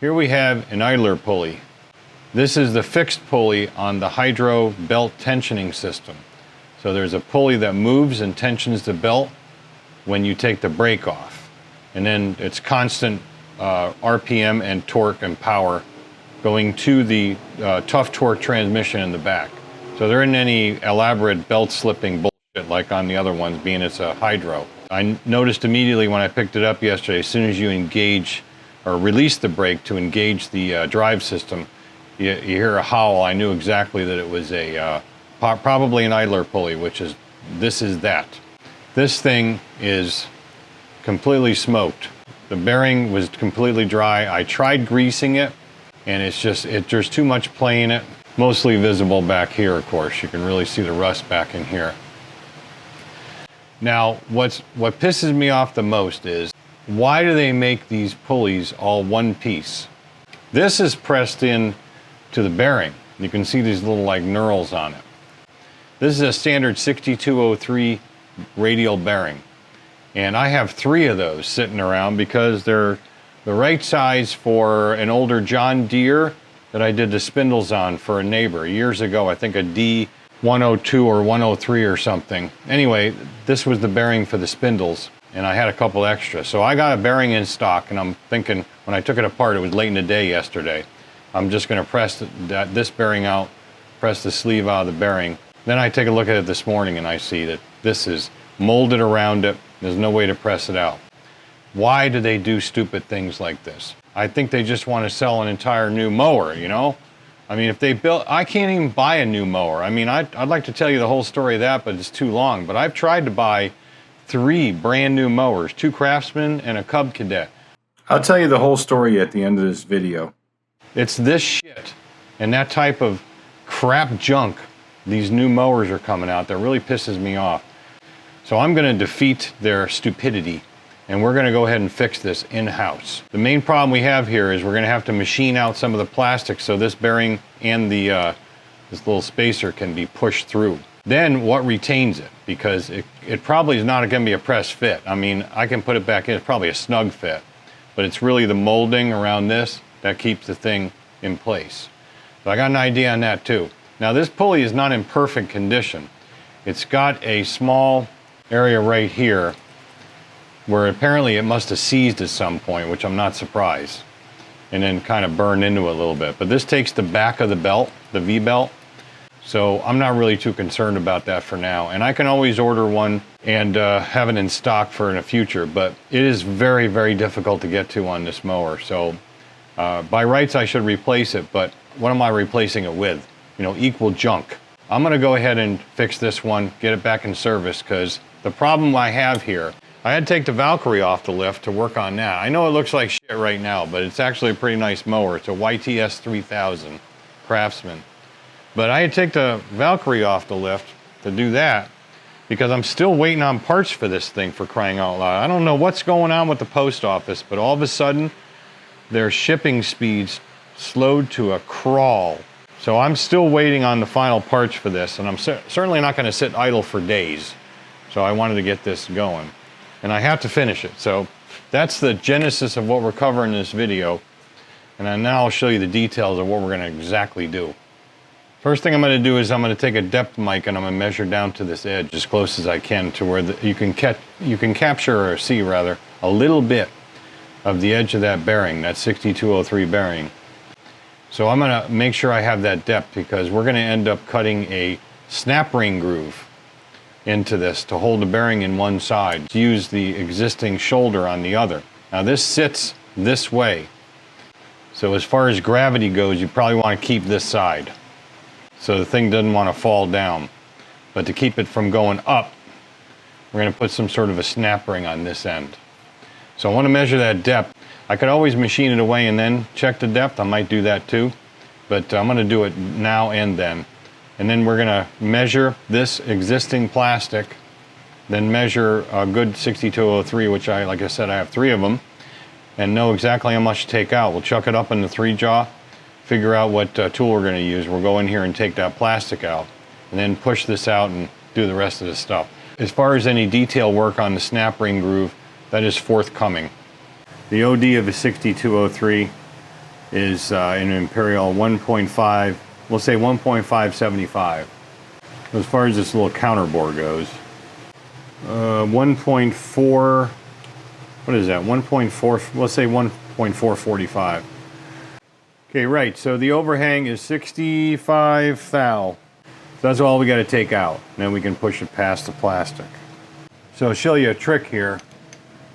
Here we have an idler pulley. This is the fixed pulley on the hydro belt tensioning system. So there's a pulley that moves and tensions the belt when you take the brake off. And then it's constant RPM and torque and power going to the tough torque transmission in the back. So there isn't any elaborate belt slipping bullshit like on the other ones, being it's a hydro. I noticed immediately when I picked it up yesterday, as soon as you engage or release the brake to engage the drive system, you hear a howl. I knew exactly that it was a probably an idler pulley, which is, this is that. This thing is completely smoked. The bearing was completely dry. I tried greasing it, and it's just, there's too much play in it. Mostly visible back here, of course. You can really see the rust back in here. Now, what pisses me off the most is, why do they make these pulleys all one piece? This is pressed in to the bearing. You can see these little like knurls on it. This is a standard 6203 radial bearing. And I have 3 of those sitting around because they're the right size for an older John Deere that I did the spindles on for a neighbor years ago. I think a D102 or 103 or something. Anyway, this was the bearing for the spindles, and I had a couple extra. So I got a bearing in stock, and I'm thinking, when I took it apart, it was late in the day yesterday, I'm just gonna press this bearing out, press the sleeve out of the bearing. Then I take a look at it this morning and I see that this is molded around it. There's no way to press it out. Why do they do stupid things like this? I think they just want to sell an entire new mower, you know? I mean, if they built, I can't even buy a new mower. I mean, I'd like to tell you the whole story of that, but it's too long. But I've tried to buy 3 brand new mowers, 2 Craftsman and a Cub Cadet. I'll tell you the whole story at the end of this video. It's this shit and that type of crap junk these new mowers are coming out that really pisses me off. So I'm going to defeat their stupidity, and we're going to go ahead and fix this in-house. The main problem we have here is we're going to have to machine out some of the plastic so this bearing and the this little spacer can be pushed through. Then what retains it? Because it probably is not going to be a press fit. I mean, I can put it back in, it's probably a snug fit, but it's really the molding around this that keeps the thing in place. So I got an idea on that too. Now this pulley is not in perfect condition. It's got a small area right here where apparently it must have seized at some point, which I'm not surprised, and then kind of burned into it a little bit. But this takes the back of the belt, the V-belt, so I'm not really too concerned about that for now. And I can always order one and have it in stock for in the future, but it is very, very difficult to get to on this mower. So by rights I should replace it, but what am I replacing it with? You know, equal junk. I'm gonna go ahead and fix this one, get it back in service, because the problem I have here, I had to take the Valkyrie off the lift to work on that. I know it looks like shit right now, but it's actually a pretty nice mower. It's a YTS-3000 Craftsman. But I had to take the Valkyrie off the lift to do that because I'm still waiting on parts for this thing, for crying out loud. I don't know what's going on with the post office, but all of a sudden, their shipping speeds slowed to a crawl. So I'm still waiting on the final parts for this, and I'm certainly not gonna sit idle for days. So I wanted to get this going. And I have to finish it. So that's the genesis of what we're covering in this video. And now I'll show you the details of what we're gonna exactly do. First thing I'm gonna do is I'm gonna take a depth mic and I'm gonna measure down to this edge as close as I can to where you can capture, or see rather, a little bit of the edge of that bearing, that 6203 bearing. So I'm gonna make sure I have that depth because we're gonna end up cutting a snap ring groove into this to hold the bearing in one side, to use the existing shoulder on the other. Now this sits this way. So as far as gravity goes, you probably wanna keep this side, so the thing doesn't wanna fall down. But to keep it from going up, we're gonna put some sort of a snap ring on this end. So I wanna measure that depth. I could always machine it away and then check the depth. I might do that too, but I'm gonna do it now and then. And then we're gonna measure this existing plastic, then measure a good 6203, which like I said, I have 3 of them, and know exactly how much to take out. We'll chuck it up in the 3-jaw, figure out what tool we're gonna use. We'll go in here and take that plastic out, and then push this out and do the rest of the stuff. As far as any detail work on the snap ring groove, that is forthcoming. The OD of a 6203 is an Imperial 1.5, we'll say 1.575. As far as this little counter bore goes, 1.4, what is that, 1.4, let's say 1.445. Okay, right, so the overhang is 65 thou. So that's all we got to take out. And then we can push it past the plastic. So I'll show you a trick here.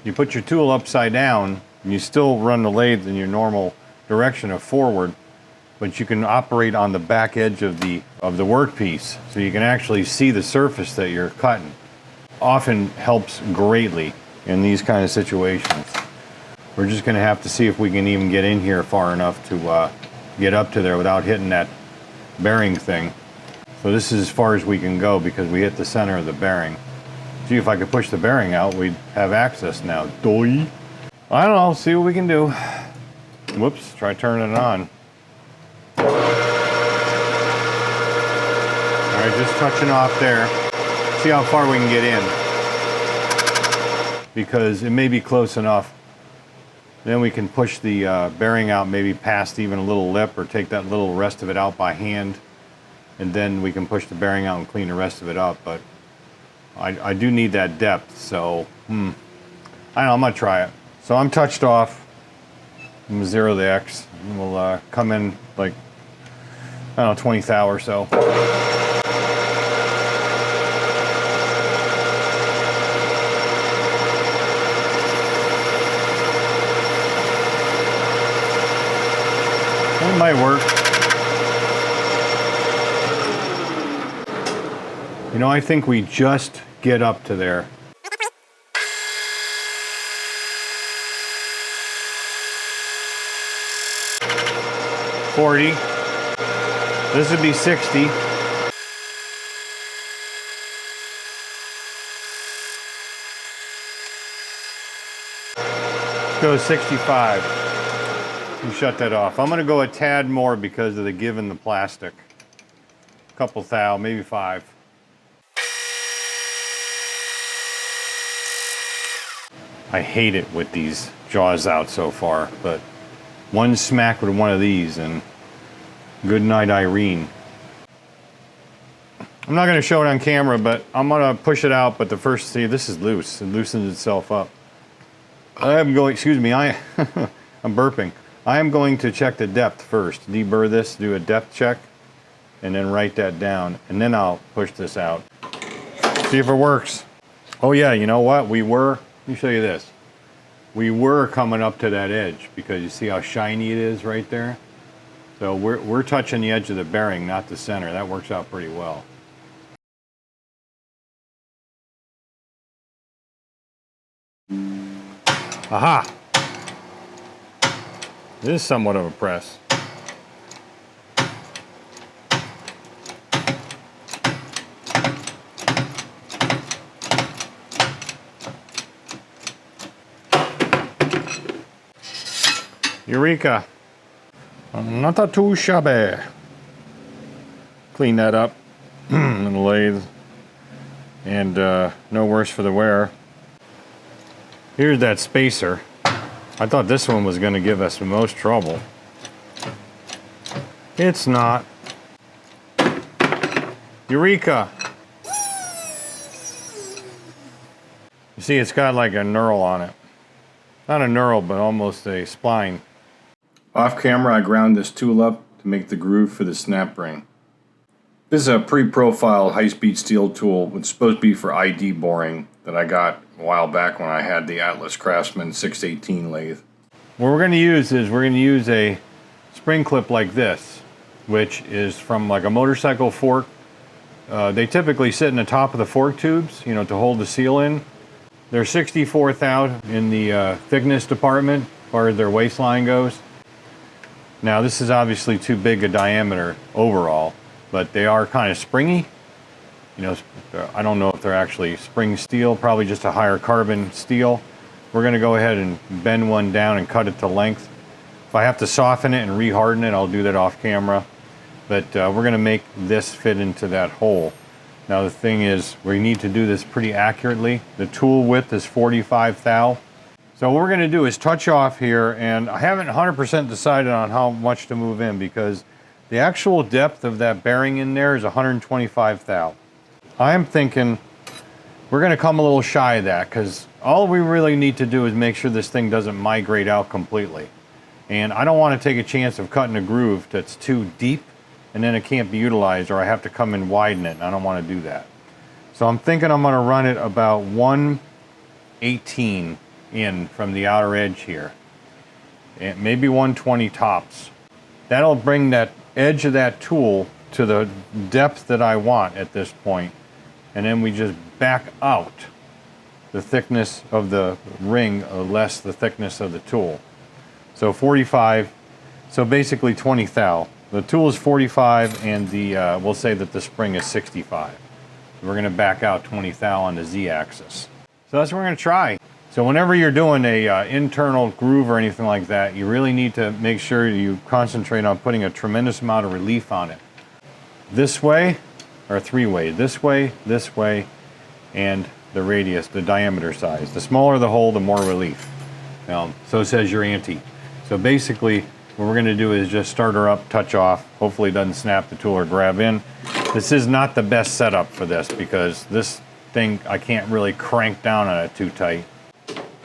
You put your tool upside down, and you still run the lathe in your normal direction of forward, but you can operate on the back edge of the workpiece, so you can actually see the surface that you're cutting. Often helps greatly in these kind of situations. We're just going to have to see if we can even get in here far enough to get up to there without hitting that bearing thing. So this is as far as we can go because we hit the center of the bearing. See, if I could push the bearing out, we'd have access now. Doy. I don't know, see what we can do. Whoops, try turning it on. All right, just touching off there. See how far we can get in. Because it may be close enough. Then we can push the bearing out maybe past even a little lip, or take that little rest of it out by hand. And then we can push the bearing out and clean the rest of it up. But I do need that depth, so I don't know, I'm gonna try it. So I'm touched off. I'm gonna zero the X. And we'll come in like, I don't know, 20 thou or so. It might work. You know, I think we just get up to there. $40. This would be $60. Let's go 65. And shut that off. I'm going to go a tad more because of the give in the plastic. A couple thou, maybe 5. I hate it with these jaws out so far, but one smack with one of these and good night, Irene. I'm not going to show it on camera, but I'm going to push it out. But the first, see, this is loose. It loosens itself up. I am going, excuse me, I'm burping. I am going to check the depth first. Deburr this, do a depth check, and then write that down. And then I'll push this out. See if it works. Oh yeah, you know what? Let me show you this. We were coming up to that edge because you see how shiny it is right there? So we're touching the edge of the bearing, not the center. That works out pretty well. Aha! This is somewhat of a press. Eureka! Not too shabby. Clean that up in the lathe, and no worse for the wear. Here's that spacer. I thought this one was going to give us the most trouble. It's not. Eureka! You see, it's got like a knurl on it. Not a knurl, but almost a spline. Off camera, I ground this tool up to make the groove for the snap ring. This is a pre-profiled high-speed steel tool. It's supposed to be for ID boring that I got a while back when I had the Atlas Craftsman 618 lathe. What we're going to use is a spring clip like this, which is from like a motorcycle fork. They typically sit in the top of the fork tubes, you know, to hold the seal in. They're 64 thou in the thickness department, as far as their waistline goes. Now this is obviously too big a diameter overall, but they are kind of springy. You know, I don't know if they're actually spring steel, probably just a higher carbon steel. We're going to go ahead and bend one down and cut it to length. If I have to soften it and re-harden it, I'll do that off camera. But we're going to make this fit into that hole. Now the thing is, we need to do this pretty accurately. The tool width is 45 thou. So what we're going to do is touch off here, and I haven't 100% decided on how much to move in because the actual depth of that bearing in there is 125 thou. I'm thinking we're going to come a little shy of that because all we really need to do is make sure this thing doesn't migrate out completely. And I don't want to take a chance of cutting a groove that's too deep and then it can't be utilized, or I have to come and widen it, and I don't want to do that. So I'm thinking I'm going to run it about 118 in from the outer edge here, and maybe 120 tops. That'll bring that edge of that tool to the depth that I want at this point, and then we just back out the thickness of the ring, less the thickness of the tool. So 45, so basically 20 thou. The tool is 45, and the we'll say that the spring is 65. We're going to back out 20 thou on the z-axis. So that's what we're going to try. So whenever you're doing a internal groove or anything like that, you really need to make sure you concentrate on putting a tremendous amount of relief on it. This way, or three-way, this way, and the radius, the diameter size. The smaller the hole, the more relief. So says your auntie. So basically, what we're going to do is just start her up, touch off. Hopefully it doesn't snap the tool or grab in. This is not the best setup for this because this thing, I can't really crank down on it too tight.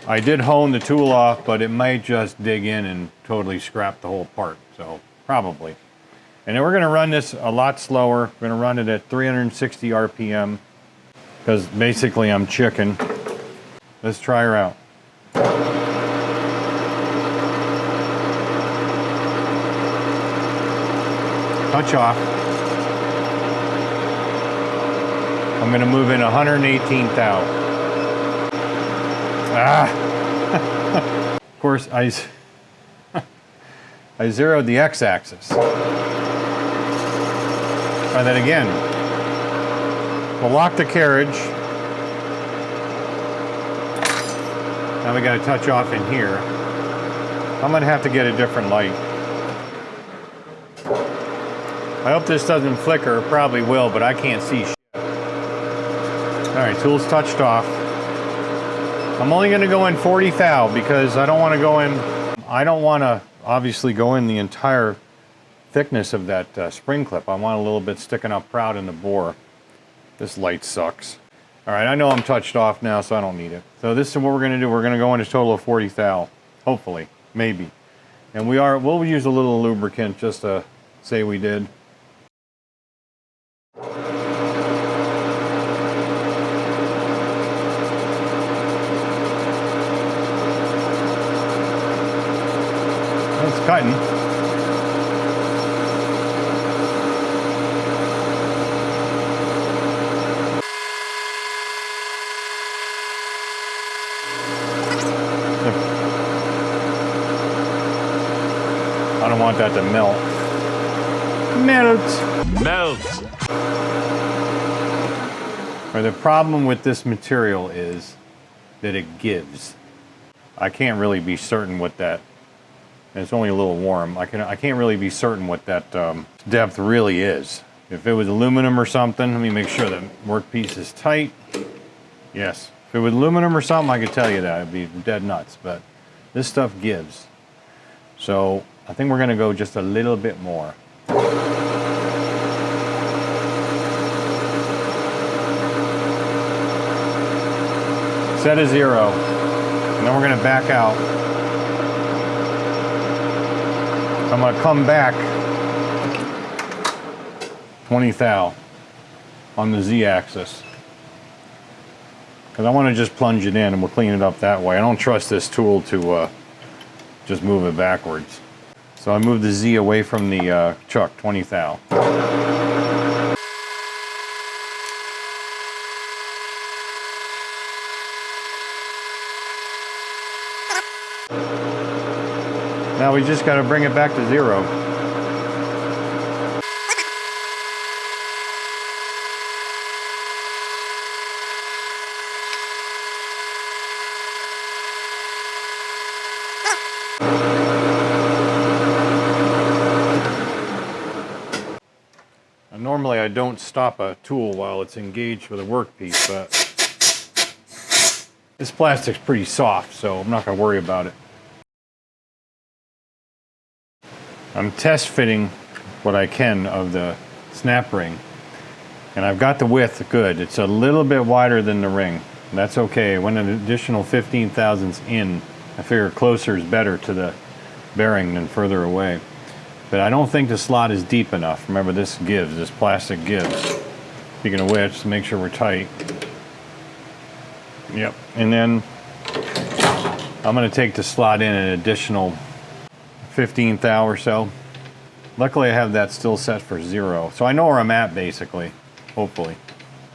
I did hone the tool off, but it might just dig in and totally scrap the whole part, so probably. And then we're going to run this a lot slower. We're going to run it at 360 RPM because basically I'm chicken. Let's try her out. Touch off. I'm going to move in 118 thou. Of course, I zeroed the x-axis. Try that again. We'll lock the carriage. Now we got to touch off in here. I'm going to have to get a different light. I hope this doesn't flicker. It probably will, but I can't see shit. Alright, tool's touched off. I'm only going to go in 40 thou because I don't want to go in, I don't want to obviously go in the entire thickness of that spring clip. I want a little bit sticking up proud in the bore. This light sucks. Alright, I know I'm touched off now, so I don't need it. So this is what we're going to do. We're going to go in a total of 40 thou. Hopefully. Maybe. And we'll use a little lubricant just to say we did. It's cutting. I don't want that to melt. Melt! Or the problem with this material is that it gives. I can't really be certain what that, and it's only a little warm. I can't really be certain what that depth really is. If it was aluminum or something, let me make sure the workpiece is tight. Yes, if it was aluminum or something, I could tell you that. It'd be dead nuts, but this stuff gives. So I think we're gonna go just a little bit more. Set a 0, and then we're gonna back out. I'm going to come back 20 thou on the z-axis because I want to just plunge it in and we'll clean it up that way. I don't trust this tool to just move it backwards. So I move the z away from the chuck, 20 thou. Now we just got to bring it back to 0. Now, normally I don't stop a tool while it's engaged with a workpiece, but This plastic's pretty soft, so I'm not going to worry about it. I'm test fitting what I can of the snap ring, and I've got the width good. It's a little bit wider than the ring. That's okay. When an additional 15 thousandths in, I figure closer is better to the bearing than further away. But I don't think the slot is deep enough. Remember, this gives, this plastic gives. Speaking of which, to make sure we're tight. Yep, and then I'm going to take the slot in an additional 15 thou or so. Luckily I have that still set for 0, so I know where I'm at basically, hopefully.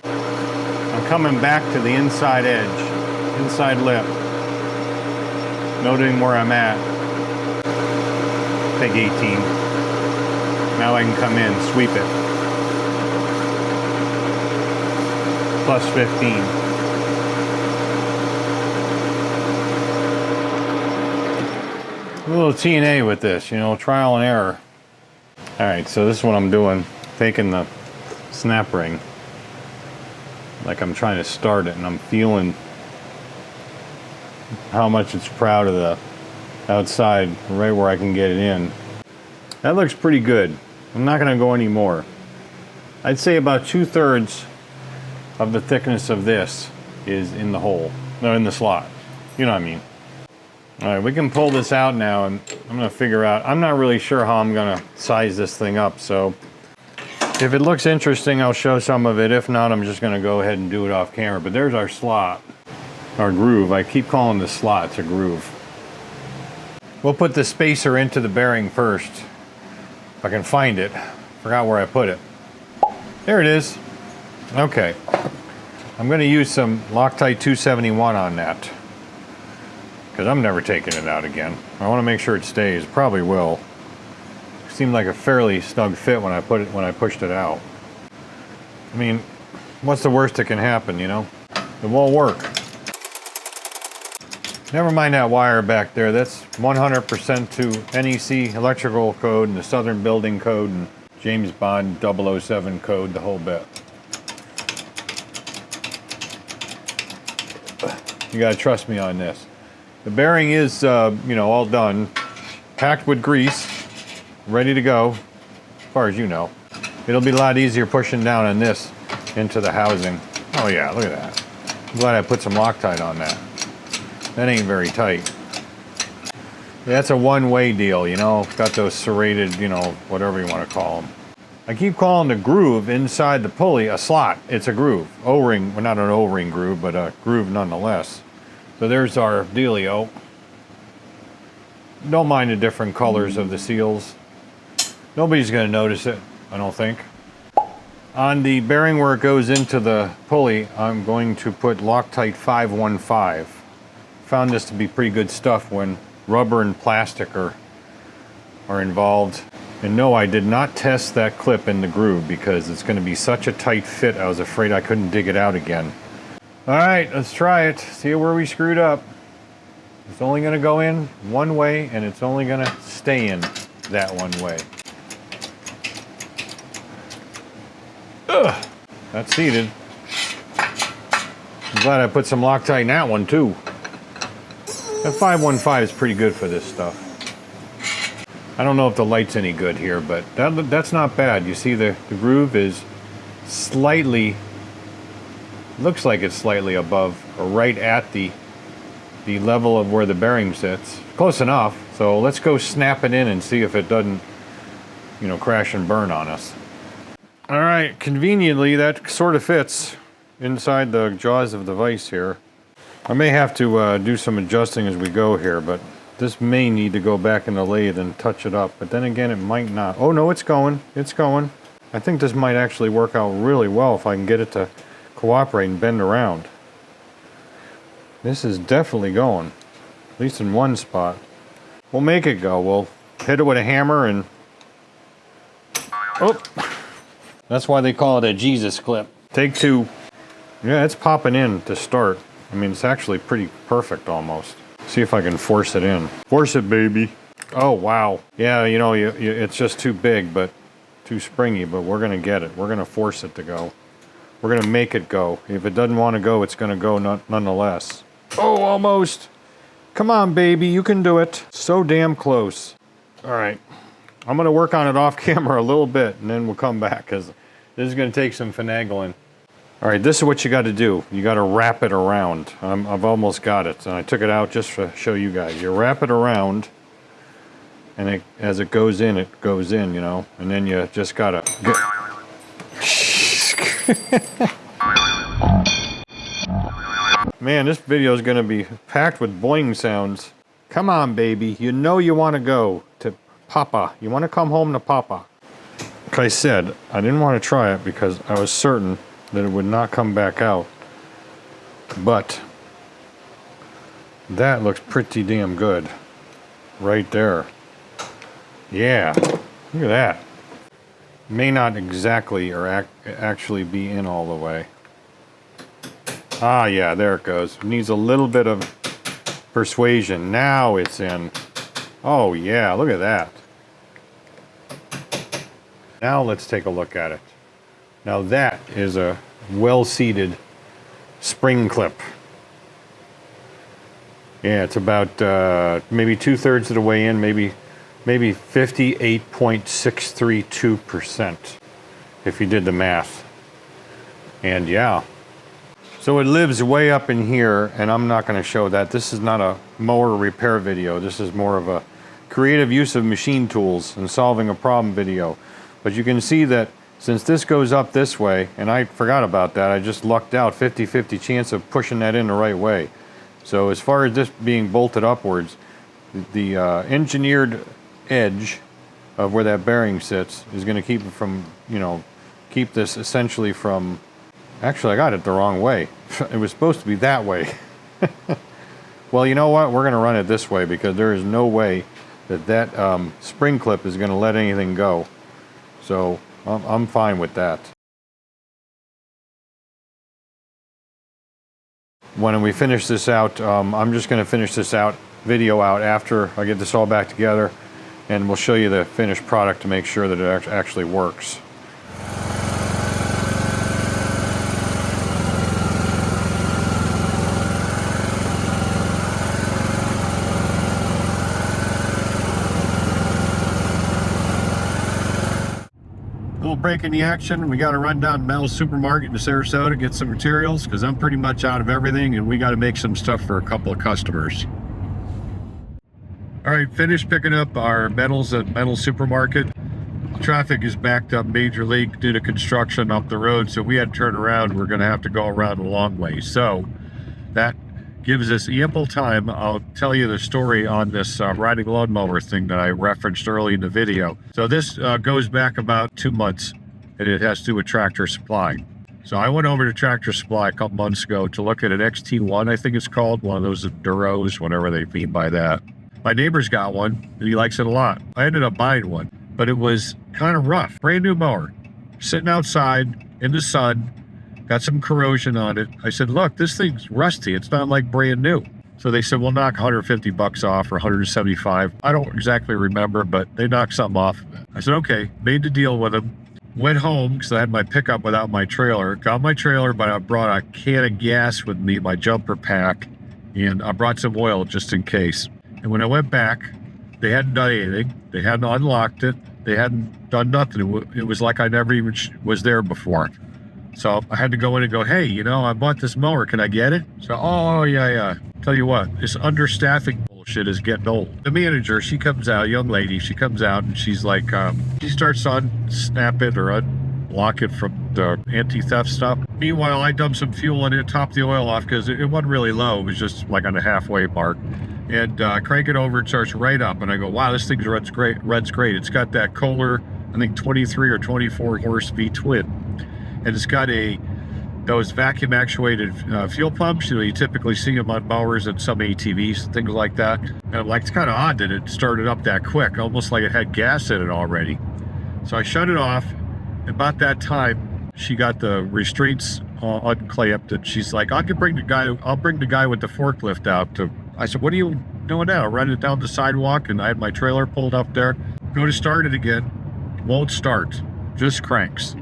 I'm coming back to the inside edge, inside lip, noting where I'm at. Take 18. Now I can come in, sweep it. Plus 15. A little TNA with this, you know, trial and error. Alright, so this is what I'm doing. Taking the snap ring, like I'm trying to start it, and I'm feeling how much it's proud of the outside, right where I can get it in. That looks pretty good. I'm not going to go any more. I'd say about 2/3 of the thickness of this is in the hole, no, in the slot. You know what I mean. Alright, we can pull this out now, and I'm going to figure out, I'm not really sure how I'm going to size this thing up, so if it looks interesting, I'll show some of it. If not, I'm just going to go ahead and do it off camera. But there's our slot, our groove. I keep calling this slot, it's a groove. We'll put the spacer into the bearing first, if I can find it. Forgot where I put it. There it is. Okay. I'm going to use some Loctite 271 on that, because I'm never taking it out again. I want to make sure it stays. Probably will. It seemed like a fairly snug fit when I pushed it out. I mean, what's the worst that can happen, you know? It won't work. Never mind that wire back there. That's 100% to NEC electrical code and the Southern Building Code and James Bond 007 code, the whole bit. You gotta trust me on this. The bearing is, you know, all done, packed with grease, ready to go, as far as you know. It'll be a lot easier pushing down on this into the housing. Oh yeah, look at that. I'm glad I put some Loctite on that. That ain't very tight. That's a one-way deal, you know, got those serrated, you know, whatever you want to call them. I keep calling the groove inside the pulley a slot. It's a groove. O-ring, well, not an O-ring groove, but a groove nonetheless. So there's our dealio. Don't mind the different colors of the seals. Nobody's going to notice it, I don't think. On the bearing where it goes into the pulley, I'm going to put Loctite 515. Found this to be pretty good stuff when rubber and plastic are involved. And no, I did not test that clip in the groove because it's going to be such a tight fit, I was afraid I couldn't dig it out again. Alright, let's try it. See where we screwed up. It's only going to go in one way, and it's only going to stay in that one way. Ugh, that's seated. I'm glad I put some Loctite in that one too. That 515 is pretty good for this stuff. I don't know if the light's any good here, but that's not bad. You see the groove is slightly, looks like it's slightly above or right at the level of where the bearing sits. Close enough. So let's go snap it in and see if it doesn't, you know, crash and burn on us. All right, conveniently that sort of fits inside the jaws of the vise here. I may have to do some adjusting as we go here, but this may need to go back in the lathe and touch it up. But then again, it might not. Oh no, it's going. It's going. I think this might actually work out really well if I can get it to cooperate and bend around. This is definitely going, at least in one spot. We'll make it go. We'll hit it with a hammer and... Oh! That's why they call it a Jesus clip. Take two. Yeah, it's popping in to start. I mean, it's actually pretty perfect almost. See if I can force it in. Force it, baby. Oh, wow. Yeah, you know, it's just too big, but too springy, but we're going to get it. We're going to force it to go. We're going to make it go. If it doesn't want to go, it's going to go nonetheless. Oh, almost. Come on, baby, you can do it. So damn close. All right, I'm gonna work on it off camera a little bit and then we'll come back because this is gonna take some finagling. All right, this is what you gotta do. You gotta wrap it around. I've almost got it. And I took it out just to show you guys. You wrap it around and as it goes in, you know, and then you just gotta get... Man, this video is gonna be packed with boing sounds. Come on, baby. You know you want to go to Papa. You want to come home to Papa. Like I said, I didn't want to try it because I was certain that it would not come back out. But that looks pretty damn good. Right there. Yeah. Look at that. May not exactly or actually be in all the way. Ah, yeah, there it goes. Needs a little bit of persuasion. Now it's in. Oh yeah, look at that. Now let's take a look at it. Now that is a well-seated spring clip. Yeah, it's about maybe 2/3 of the way in, maybe 58.632% if you did the math. And yeah. So it lives way up in here, and I'm not going to show that. This is not a mower repair video. This is more of a creative use of machine tools and solving a problem video. But you can see that since this goes up this way, and I forgot about that, I just lucked out, 50-50 chance of pushing that in the right way. So as far as this being bolted upwards, the engineered edge of where that bearing sits is going to keep it from, you know, keep this essentially from... Actually, I got it the wrong way. It was supposed to be that way. Well, you know what? We're going to run it this way because there is no way that spring clip is going to let anything go. So I'm fine with that. When we finish this out, I'm just going to finish this video out after I get this all back together, and we'll show you the finished product to make sure that it actually works. Little break in the action. We got to run down to Metal Supermarket in Sarasota, get some materials because I'm pretty much out of everything, and we got to make some stuff for a couple of customers. All right, finished picking up our metals at Metal Supermarket. Traffic is backed up major league due to construction up the road, so we had to turn around. We're going to have to go around a long way. So that gives us ample time. I'll tell you the story on this riding lawnmower thing that I referenced early in the video. So this goes back about 2 months, and it has to do with Tractor Supply. So I went over to Tractor Supply a couple months ago to look at an XT1, I think it's called, one of those Duros, whatever they mean by that. My neighbor's got one, and he likes it a lot. I ended up buying one, but it was kind of rough. Brand new mower, sitting outside in the sun, got some corrosion on it. I said, look, this thing's rusty. It's not like brand new. So they said, we'll knock 150 bucks off or 175. I don't exactly remember, but they knocked something off. I said, okay, made the deal with them. Went home because I had my pickup without my trailer. Got my trailer, but I brought a can of gas with me, my jumper pack, and I brought some oil just in case. And when I went back, they hadn't done anything. They hadn't unlocked it. They hadn't done nothing. It was like I never even was there before. So I had to go in and go, hey, you know, I bought this mower. Can I get it? So, oh, yeah. Tell you what, this understaffing bullshit is getting old. The manager, she comes out, young lady, she comes out and she's like, she starts to unsnap it or unlock it from the anti-theft stuff. Meanwhile, I dumped some fuel in it, topped the oil off because it wasn't really low. It was just like on the halfway mark. And crank it over, it starts right up. And I go, wow, this thing runs great. It's got that Kohler, I think 23 or 24 horse V-twin. And it's got those vacuum actuated fuel pumps. You know, you typically see them on mowers and some ATVs, things like that. And I'm like, it's kind of odd that it started up that quick, almost like it had gas in it already. So I shut it off. About that time, she got the restraints unclamped, and she's like, I'll bring the guy with the forklift out to. I said, what are you doing now? Running it down the sidewalk, and I had my trailer pulled up there. Go to start it again, won't start, just cranks.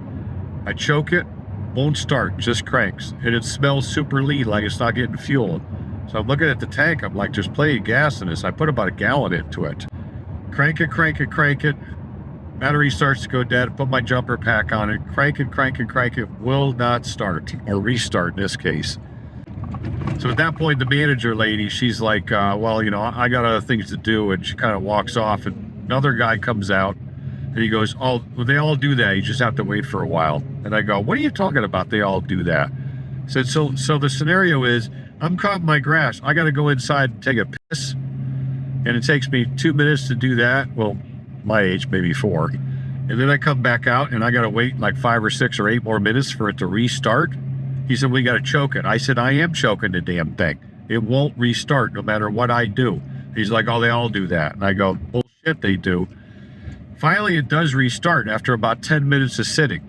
I choke it, won't start, just cranks. And it smells super lean, like it's not getting fuel. So I'm looking at the tank. I'm like, there's plenty of gas in this. I put about a gallon into it. Crank it, crank it, crank it. Battery starts to go dead. Put my jumper pack on it. Crank it, crank it, crank it. Will not start, or restart in this case. So at that point, the manager lady, she's like, well, you know, I got other things to do. And she kind of walks off, and another guy comes out and he goes, oh, well, they all do that. You just have to wait for a while. And I go, what are you talking about? They all do that. I said, so the scenario is, I'm cutting my grass. I got to go inside and take a piss. And it takes me 2 minutes to do that. Well, my age, maybe 4. And then I come back out and I got to wait like 5 or 6 or 8 more minutes for it to restart. He said, we got to choke it. I said, I am choking the damn thing. It won't restart no matter what I do. He's like, oh, they all do that. And I go, bullshit, they do. Finally, it does restart after about 10 minutes of sitting.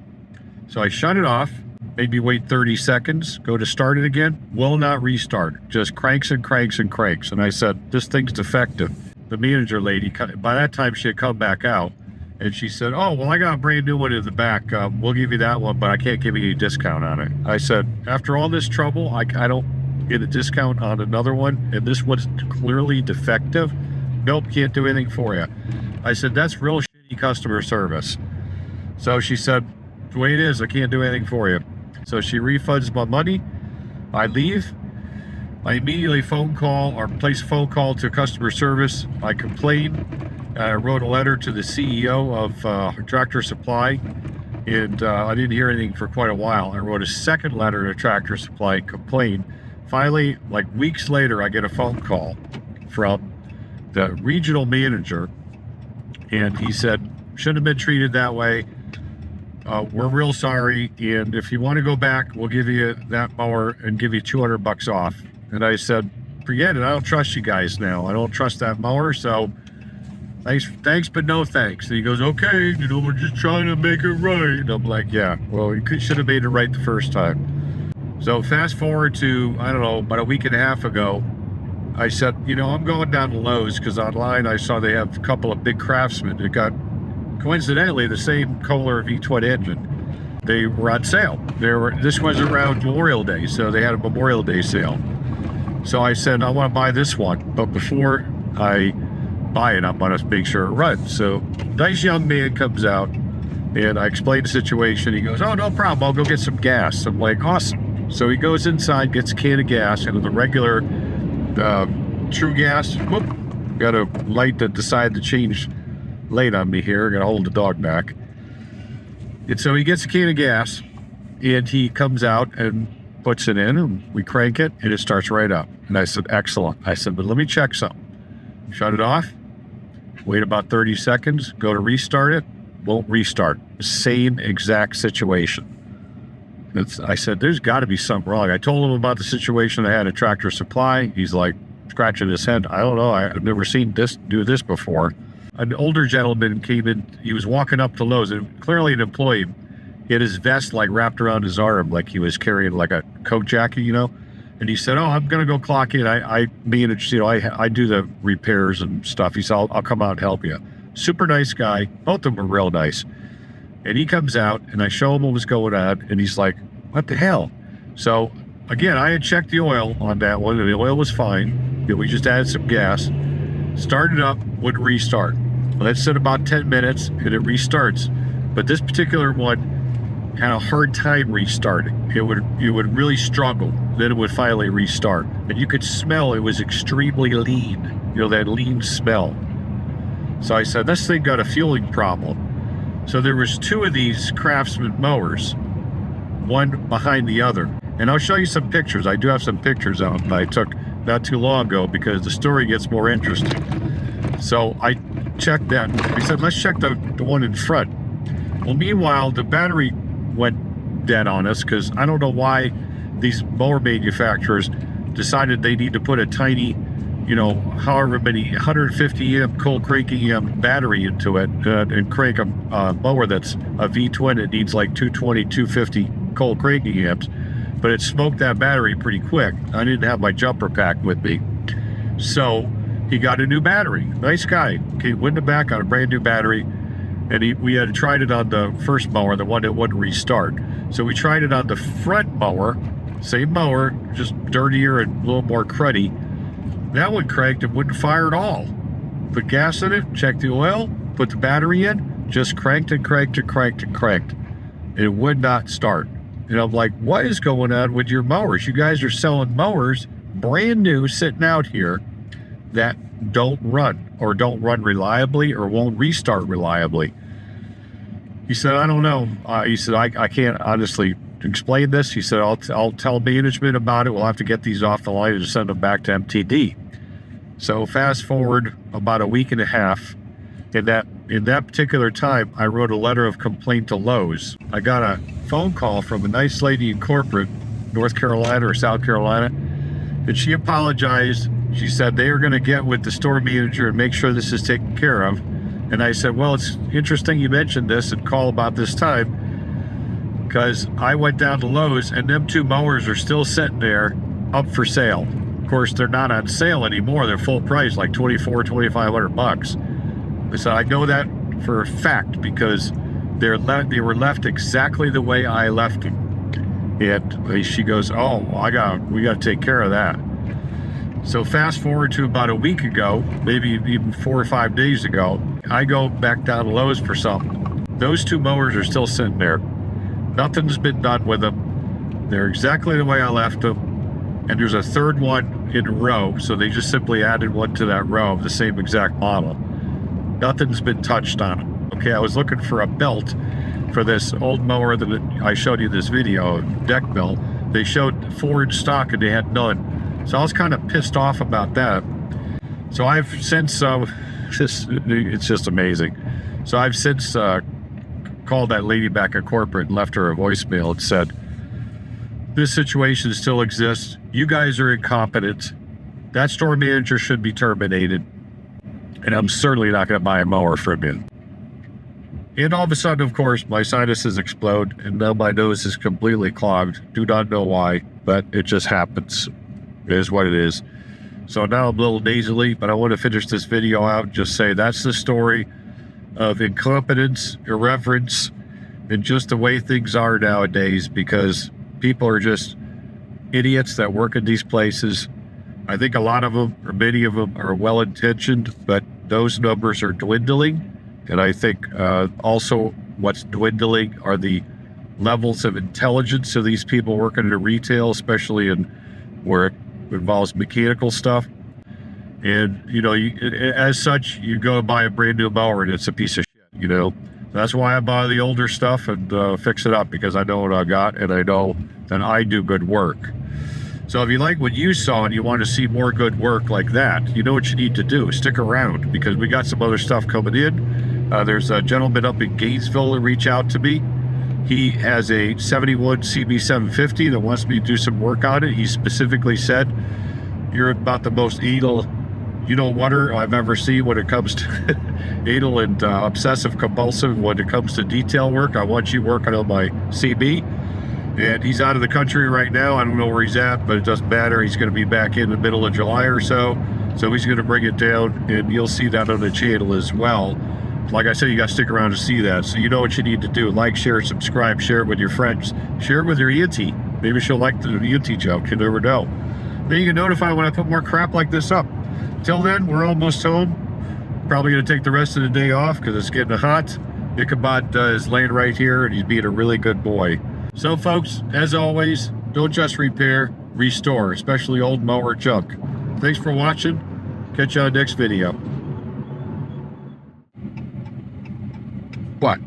So I shut it off, maybe wait 30 seconds, go to start it again, will not restart. Just cranks and cranks and cranks. And I said, this thing's defective. The manager lady, by that time she had come back out, and she said, oh, well, I got a brand new one in the back. We'll give you that one, but I can't give you any discount on it. I said, after all this trouble, I don't get a discount on another one, and this one's clearly defective. Nope, can't do anything for you. I said, that's real shitty customer service. So she said, the way it is, I can't do anything for you. So she refunds my money. I leave. I immediately place a phone call to customer service. I complain. I wrote a letter to the CEO of Tractor Supply, and I didn't hear anything for quite a while. I wrote a second letter to Tractor Supply, complained. Finally, like weeks later, I get a phone call from the regional manager, and he said, shouldn't have been treated that way. We're real sorry, and if you want to go back, we'll give you that mower and give you $200 off. And I said, forget it. I don't trust you guys now. I don't trust that mower, so thanks, but no thanks. And he goes, okay, you know, we're just trying to make it right. And I'm like, yeah, well, you should have made it right the first time. So fast forward to, I don't know, about a week and a half ago, I said, you know, I'm going down to Lowe's because online I saw they have a couple of big Craftsmen that got, coincidentally, the same Kohler V-twin engine. They were on sale. This was around Memorial Day, so they had a Memorial Day sale. So I said, I want to buy this one, but before I buy it, I want to make sure it runs. So nice young man comes out, and I explain the situation. He goes, oh, no problem, I'll go get some gas. I'm like, awesome. So he goes inside, gets a can of gas, and the regular True Gas, whoop, got a light that decided to change late on me here. Gotta hold the dog back. And so he gets a can of gas, and he comes out and puts it in, and we crank it, and it starts right up. And I said, excellent. I said, but let me check something. Shut it off, wait about 30 seconds, go to restart it, won't restart. Same exact situation. I said, there's got to be something wrong. I told him about the situation I had at Tractor Supply. He's like scratching his head. I don't know. I've never seen this do this before. An older gentleman came in. He was walking up to Lowe's, and clearly an employee. He had his vest like wrapped around his arm, like he was carrying like a coat jacket, you know. And he said, oh, I'm going to go clock in. I manage, you know, I do the repairs and stuff. He said, I'll come out and help you. Super nice guy. Both of them were real nice. And he comes out, and I show him what was going on, and he's like, what the hell? So, again, I had checked the oil on that one, and the oil was fine. We just added some gas. Started up, wouldn't restart. Well, that said about 10 minutes, and it restarts. But this particular one had a hard time restarting. You would really struggle. Then it would finally restart. And you could smell it was extremely lean. You know, that lean smell. So I said, this thing got a fueling problem. So there was 2 of these Craftsman mowers, one behind the other. And I'll show you some pictures. I do have some pictures out that I took not too long ago because the story gets more interesting. So I checked that. I said, let's check the one in front. Well, meanwhile, the battery went dead on us because I don't know why these mower manufacturers decided they need to put a tiny, you know, however many 150 amp cold cranking amp battery into it and crank a mower that's a V-twin. It needs like 220, 250 cold cranking amps, but it smoked that battery pretty quick. I didn't have my jumper pack with me. So he got a new battery. Nice guy. He went in the back on a brand new battery. And we had tried it on the first mower, the one that wouldn't restart. So we tried it on the front mower, same mower, just dirtier and a little more cruddy. That one cranked and wouldn't fire at all. Put gas in it, checked the oil, put the battery in, just cranked and cranked and cranked and cranked. It would not start. And I'm like, what is going on with your mowers? You guys are selling mowers, brand new, sitting out here, that don't run, or don't run reliably, or won't restart reliably. He said, I don't know. He said, I can't honestly explain this. He said, I'll tell management about it. We'll have to get these off the line and send them back to MTD. So fast forward about a week and a half. In that particular time, I wrote a letter of complaint to Lowe's. I got a phone call from a nice lady in corporate, North Carolina or South Carolina, and she apologized. She said they are going to get with the store manager and make sure this is taken care of. And I said, well, it's interesting you mentioned this and call about this time, because I went down to Lowe's and them two mowers are still sitting there up for sale. Of course, they're not on sale anymore. They're full price, like $2,500. I said, I know that for a fact because they were left exactly the way I left them. And she goes, oh, we got to take care of that. So fast forward to about a week ago, maybe even 4 or 5 days ago, I go back down to Lowe's for something. Those two mowers are still sitting there. Nothing's been done with them. They're exactly the way I left them. And there's a third one in a row, so they just simply added one to that row of the same exact model. Nothing's been touched on it. Okay, I was looking for a belt for this old mower that I showed you this video, deck belt. They showed 4 in stock and they had none. So I was kind of pissed off about that. So I've since, it's just amazing. So I've since called that lady back at corporate and left her a voicemail and said, this situation still exists. You guys are incompetent. That store manager should be terminated. And I'm certainly not going to buy a mower from you. And all of a sudden, of course, my sinuses explode and now my nose is completely clogged. Do not know why, but it just happens. It is what it is. So now I'm a little nasally, but I want to finish this video out and just say that's the story of incompetence, irreverence, and just the way things are nowadays, because people are just idiots that work in these places. I think a lot of them, or many of them, are well-intentioned, but those numbers are dwindling. And I think also what's dwindling are the levels of intelligence of these people working in retail, especially in where it involves mechanical stuff. And, you know, as such, you go and buy a brand new mower and it's a piece of shit, you know. That's why I buy the older stuff and fix it up, because I know what I got and I know that I do good work. So if you like what you saw and you want to see more good work like that, you know what you need to do. Stick around, because we got some other stuff coming in. There's a gentleman up in Gainesville that reached out to me. He has a 71 CB750 that wants me to do some work on it. He specifically said, you're about the most anal, you-know-whatter I've ever seen when it comes to anal and obsessive compulsive when it comes to detail work. I want you working on my CB. And he's out of the country right now. I don't know where he's at, but it doesn't matter. He's going to be back in the middle of July or so. So he's going to bring it down, and you'll see that on the channel as well. Like I said, you got to stick around to see that. So you know what you need to do. Like, share, subscribe, share it with your friends. Share it with your auntie. Maybe she'll like the auntie joke. You never know. Then you can notify when I put more crap like this up. Till then, we're almost home. Probably going to take the rest of the day off because it's getting hot. Ichabod is laying right here, and he's being a really good boy. So folks, as always, don't just repair, restore, especially old mower junk. Thanks for watching. Catch you on the next video. What?